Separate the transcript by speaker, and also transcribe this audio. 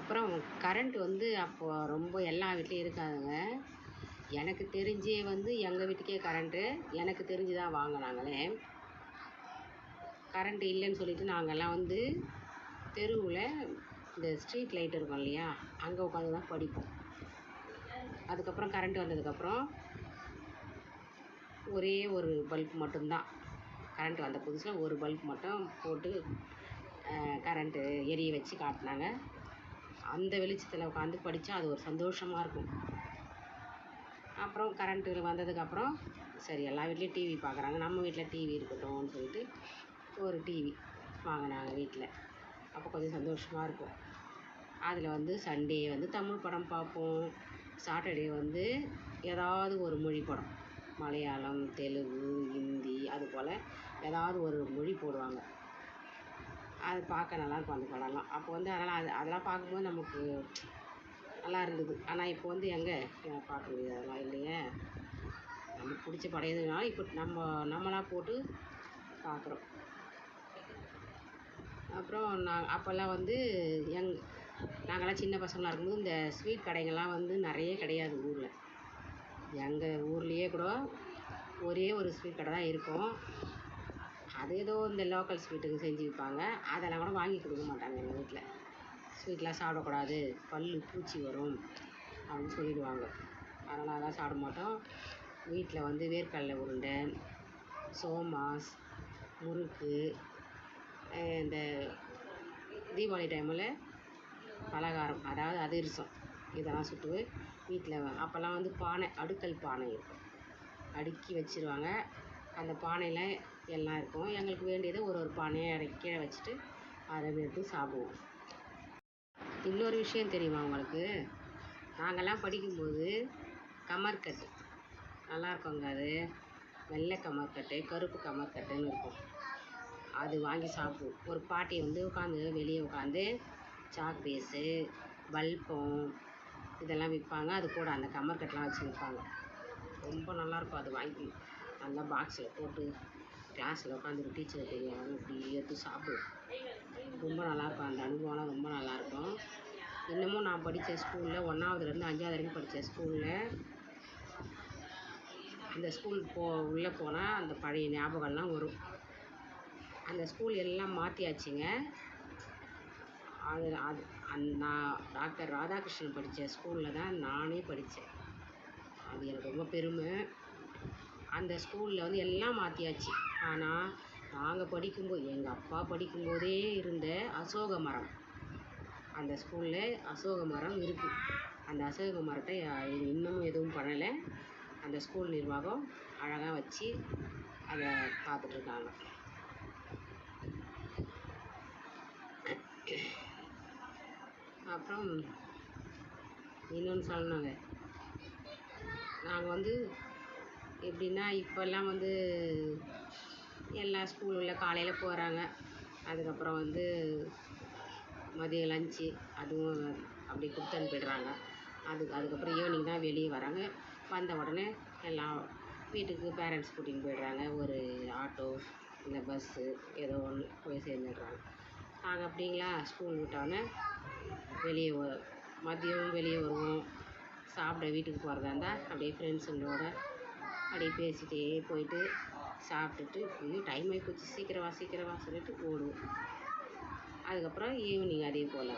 Speaker 1: அப்புறம் கரண்ட் வந்து அப்போது ரொம்ப எல்லா வீட்லேயும் இருக்காதுங்க. எனக்கு தெரிஞ்சே வந்து எங்கள் வீட்டுக்கே கரண்ட்டு எனக்கு தெரிஞ்சு தான் வாங்கினாங்களே. கரண்ட் இல்லைன்னு சொல்லிவிட்டு நாங்கள்லாம் வந்து தெருவில் இந்த ஸ்ட்ரீட் லைட் இருக்கும் இல்லையா, அங்கே உட்காந்து தான் படிப்போம். அதுக்கப்புறம் கரண்ட் வந்ததுக்கப்புறம் ஒரே ஒரு பல்ப் மட்டும்தான், கரண்ட் வந்த புதுசில் ஒரு பல்ப் மட்டும் போட்டு கரண்ட்டு எரிய வச்சு காட்டினாங்க. அந்த வெளிச்சத்தில் உட்காந்து படித்தா அது ஒரு சந்தோஷமாக இருக்கும். அப்புறம் கரண்ட்டு வந்ததுக்கப்புறம் சரி எல்லா வீட்லேயும் டிவி பார்க்குறாங்க, நம்ம வீட்டில் டிவி இருக்கட்டும்னு சொல்லிட்டு ஒரு டிவி வாங்கினாங்க வீட்டில். அப்போ கொஞ்சம் சந்தோஷமாக இருக்கும். அதில் வந்து சண்டே வந்து தமிழ் படம் பார்ப்போம், சாட்டர்டே வந்து ஏதாவது ஒரு மொழி படம், மலையாளம், தெலுங்கு, ஹிந்தி, அது போல் ஏதாவது ஒரு மொழி போடுவாங்க. அது பார்க்க நல்லாயிருக்கும் அந்த படம்லாம். அப்போ வந்து அதெல்லாம் பார்க்கும்போது நமக்கு நல்லா இருந்தது. ஆனால் இப்போ வந்து எங்கே பார்க்க முடியாது, அதெல்லாம் இல்லையே. நமக்கு பிடிச்ச படம் எதுனாலும் இப்போ நம்மளாக போட்டு பார்க்குறோம். அப்புறம் அப்போல்லாம் வந்து நாங்கள்லாம் சின்ன பசங்களாக இருக்கும்போது இந்த ஸ்வீட் கடைங்கள்லாம் வந்து நிறைய கிடையாது ஊரில். எங்கள் ஊர்லேயே கூட ஒரே ஒரு ஸ்வீட் கடை தான் இருக்கும். அது ஏதோ இந்த லோக்கல் ஸ்வீட்டுங்க செஞ்சு விற்பாங்க. அதெல்லாம் கூட வாங்கி கொடுக்க மாட்டாங்க எங்கள் வீட்டில். ஸ்வீட்லாம் சாப்பிடக்கூடாது, பல் பூச்சி வரும் அப்படின்னு சொல்லிடுவாங்க. அதனால் அதெல்லாம் சாப்பிட மாட்டோம். வீட்டில் வந்து வேர்க்கடலை உருண்டை, சோமாஸ், முறுக்கு, இந்த தீபாவளி டைமில் பலகாரம் அதாவது அதிரசம், இதெல்லாம் சுட்டு வீட்டில் அப்போல்லாம் வந்து பானை, அடுக்கல் பானை இருக்கும், அடுக்கி வச்சுருவாங்க. அந்த பானையில் எல்லாம் இருக்கும். எங்களுக்கு வேண்டியதை ஒரு பானையை கீழே வச்சுட்டு அதை எடுத்து சாப்பிடுவோம். இன்னொரு விஷயம் தெரியுமா உங்களுக்கு? நாங்கள்லாம் படிக்கும்போது கமர்கட்டு நல்லாயிருக்குங்க. அது வெள்ளை கமர்கட்டு, கருப்பு கமர்கட்டுன்னு இருக்கும். அது வாங்கி சாப்பிடுவோம். ஒரு பாட்டி வந்து உட்காந்து வெளியே உட்காந்து சாக் பீஸு, பல்பம் இதெல்லாம் விற்பாங்க. அது கூட அந்த கமர்கட்டெலாம் வச்சு விற்பாங்க. ரொம்ப நல்லாயிருக்கும். அது வாங்கி நல்லா பாக்ஸில் போட்டு கிளாஸில் உட்காந்து டீச்சர் தெரியாமல் இப்படி எடுத்து சாப்பிடுவோம். ரொம்ப நல்லாயிருக்கும். அந்த அனுபவம்லாம் ரொம்ப நல்லாயிருக்கும். இன்னமும் நான் படித்த ஸ்கூலில் 1ஆவதுலேருந்து 5ஆவது வரைக்கும் படித்த ஸ்கூலில் அந்த ஸ்கூல் உள்ளே போனால் அந்த பழைய ஞாபகம்லாம் வரும். அந்த ஸ்கூல் எல்லாம் மாற்றியாச்சுங்க. நான் டாக்டர் ராதாகிருஷ்ணன் படித்த ஸ்கூலில் தான் நானே படித்தேன். அது எனக்கு ரொம்ப பெருமை. அந்த ஸ்கூலில் வந்து எல்லாம் மாற்றியாச்சு. ஆனால் நாங்கள் படிக்கும்போது, எங்கள் அப்பா படிக்கும்போதே இருந்த அசோக மரம், அந்த ஸ்கூலில் அசோக மரம் இருக்குது. அந்த அசோக மரத்தை இன்னமும் எதுவும் பண்ணலை. அந்த ஸ்கூல் நிர்வாகம் அழகாக வச்சு அதை பார்த்துட்ருக்காங்க. அப்புறம் இன்னொன்று சொல்லணுங்க. நாங்கள் வந்து எப்படின்னா, இப்போல்லாம் வந்து எல்லா ஸ்கூலில் காலையில் போகிறாங்க, அதுக்கப்புறம் வந்து மதியம் லஞ்சு அதுவும் அப்படியே கொடுத்து அனுப்பிடுறாங்க. அதுக்கப்புறம் ஈவினிங் தான் வெளியே வராங்க. வந்த உடனே எல்லாம் வீட்டுக்கு பேரண்ட்ஸ் கூட்டின்னு போயிடுறாங்க. ஒரு ஆட்டோ இல்லை பஸ்ஸு ஏதோ ஒன்று போய் சேர்ந்துடுறாங்க. நாங்கள் அப்படிங்களா, ஸ்கூல் விட்டோடனே வெளியே மதியம் வெளியே வருவோம். சாப்பிட வீட்டுக்கு போகிறதா இருந்தால் அப்படியே ஃப்ரெண்ட்ஸுங்களோட அப்படியே பேசிகிட்டே போயிட்டு சாப்பிட்டுட்டு டைம் ஆகி போச்சு, சீக்கிரம் வா சொல்லிட்டு ஓடுவோம். அதுக்கப்புறம் ஈவினிங் அதே போல்